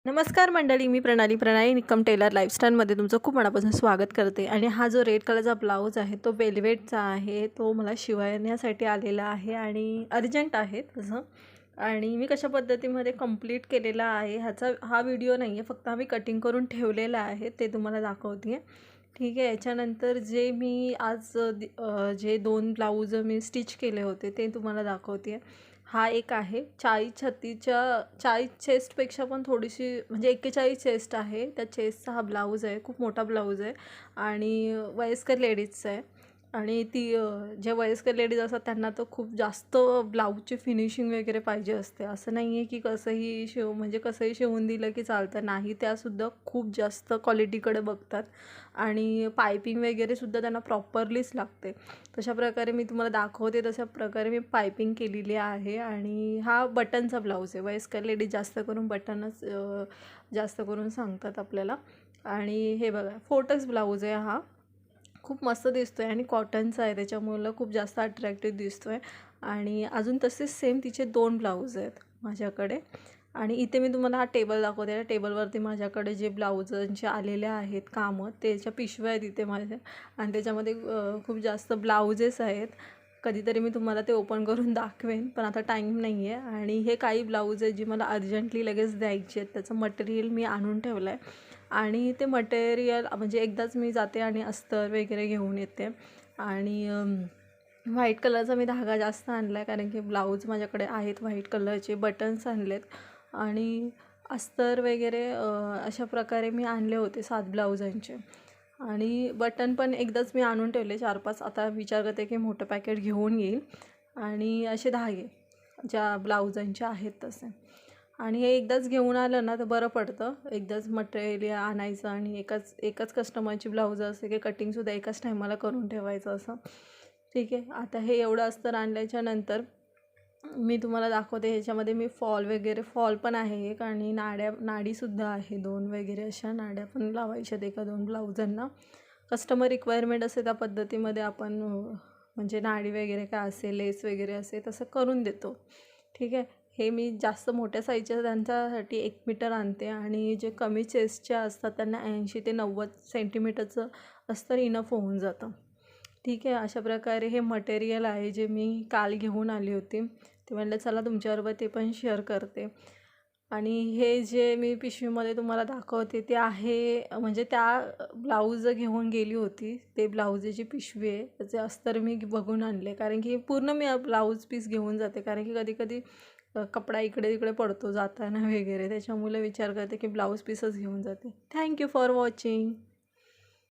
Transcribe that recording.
नमस्कार मंडळी, मी प्रणाली निकम टेलर लाईफस्टाईलमध्ये तुमचं खूप मनापासून स्वागत करते. आणि हा जो रेड कलरचा ब्लाऊज आहे तो वेल्वेटचा आहे. तो मला शिवण्यासाठी आलेला आहे आणि अर्जंट आहे तसं. आणि मी कशा पद्धतीमध्ये कंप्लीट केलेला आहे हा व्हिडिओ नाही आहे, फक्त आम्ही कटिंग करून ठेवलेला आहे ते तुम्हाला दाखवते आहे. ठीक आहे. याच्यानंतर जे मी आज जे 2 ब्लाऊज मी स्टिच केले होते ते तुम्हाला दाखवते आहे. हा एक आहे 40-36च्या 40 चेस्टपेक्षा पण थोडीशी म्हणजे 41 चेस्ट आहे. त्या चेस्टचा हा ब्लाऊज आहे. खूप मोठा ब्लाऊज आहे आणि वयस्कर लेडीजचा आहे. आणि जे वयस्कर लेडीज असतात त्यांना तर खूप जास्त ब्लाऊजची फिनिशिंग वगैरे पाहिजे असते. असं नाही आहे की कसंही शिवून दिलं की चालतं. नाही, त्यासुद्धा खूप जास्त क्वालिटीकडे बघतात आणि पायपिंग वगैरेसुद्धा त्यांना प्रॉपरलीच लागते. तशा प्रकारे मी तुम्हाला दाखवते तशा प्रकारे मी पायपिंग केलेली आहे. आणि हा बटनचा ब्लाऊज आहे. वयस्कर लेडीज जास्त करून बटनच जास्त करून सांगतात आपल्याला. आणि हे बघा, फोटक्स ब्लाऊज आहे हा. खूप मस्त दिसतो आहे आणि कॉटनचा आहे, त्याच्यामुळं खूप जास्त अट्रॅक्टिव्ह दिसतो आहे. आणि अजून तसेच सेम तिचे 2 ब्लाऊज आहेत माझ्याकडे. आणि इथे मी तुम्हाला हा टेबल दाखवते. त्या टेबलवरती माझ्याकडे जे ब्लाऊजांचे आलेले आहेत कामं, त्याच्या पिशव्या आहेत इथे माझ्या. आणि त्याच्यामध्ये खूप जास्त ब्लाऊजेस आहेत. कधीतरी मी तुम्हाला ते ओपन करून दाखवेन, पण आता टाईम नाही आहे. आणि हे काही ब्लाऊज आहेत जी मला अर्जंटली लगेच द्यायची आहेत. त्याचं मटेरियल मी आणून ठेवलं आहे. आणि ते मटेरियल म्हणजे एकदाच मी जाते आणि अस्तर वगैरे घेऊन येते. आणि व्हाईट कलरचा मी धागा जास्त आणला आहे, कारण की ब्लाऊज माझ्याकडे आहेत व्हाईट कलरचे. बटन्स आणलेत आणि अस्तर वगैरे अशा प्रकारे मी आणले होते 7 ब्लाऊजांचे. आणि बटन पण एकदाच मी आणून ठेवले 4-5. आता विचार करते की मोठं पॅकेट घेऊन येईल. आणि असे धागे ज्या ब्लाऊजांचे आहेत तसे. आणि हे एकदाच घेऊन आलं ना तर बरं पडतं. एकदाच मटेरियल आणायचं आणि एकाच कस्टमरची ब्लाऊज असते की कटिंगसुद्धा एकाच टायमाला करून ठेवायचं असं. ठीक आहे. आता हे एवढं अस्तर आणल्याच्या नंतर मी तुम्हाला दाखवते. ह्याच्यामध्ये मी फॉल पण आहे एक, आणि नाडीसुद्धा आहे 2 वगैरे. अशा नाड्या पण लावायच्यात 1-2 ब्लाऊजांना. कस्टमर रिक्वायरमेंट असते त्या पद्धतीमध्ये आपण म्हणजे नाडी वगैरे काय असेल, लेस वगैरे असेल तसं करून देतो. ठीक आहे. हे मी जास्त मोठ्या साईजच्या त्यांच्यासाठी 1 मीटर आणते. आणि जे कमी चेस्टच्या असतात त्यांना 80 ते 90 सेंटीमीटरचं अस्तर इनफ होऊन जातं. ठीक आहे. अशा प्रकारे हे मटेरियल आहे जे मी काल घेऊन आली होती. ते म्हटलं चला तुमच्याबरोबर ते पण शेअर करते. आणि हे जे मी पिशवीमध्ये तुम्हाला दाखवते ते आहे म्हणजे त्या ब्लाऊज घेऊन गेली होती ते ब्लाऊजेची पिशवी आहे. त्याचे अस्तर मी बघून आणले, कारण की पूर्ण मी ब्लाऊज पीस घेऊन जाते, कारण की कधी कपडा इकडे तिकडे पडतो जाताना वगैरे. त्याच्यामुळे विचार करते की ब्लाऊज पीसच घेऊन जाते. Thank you for watching.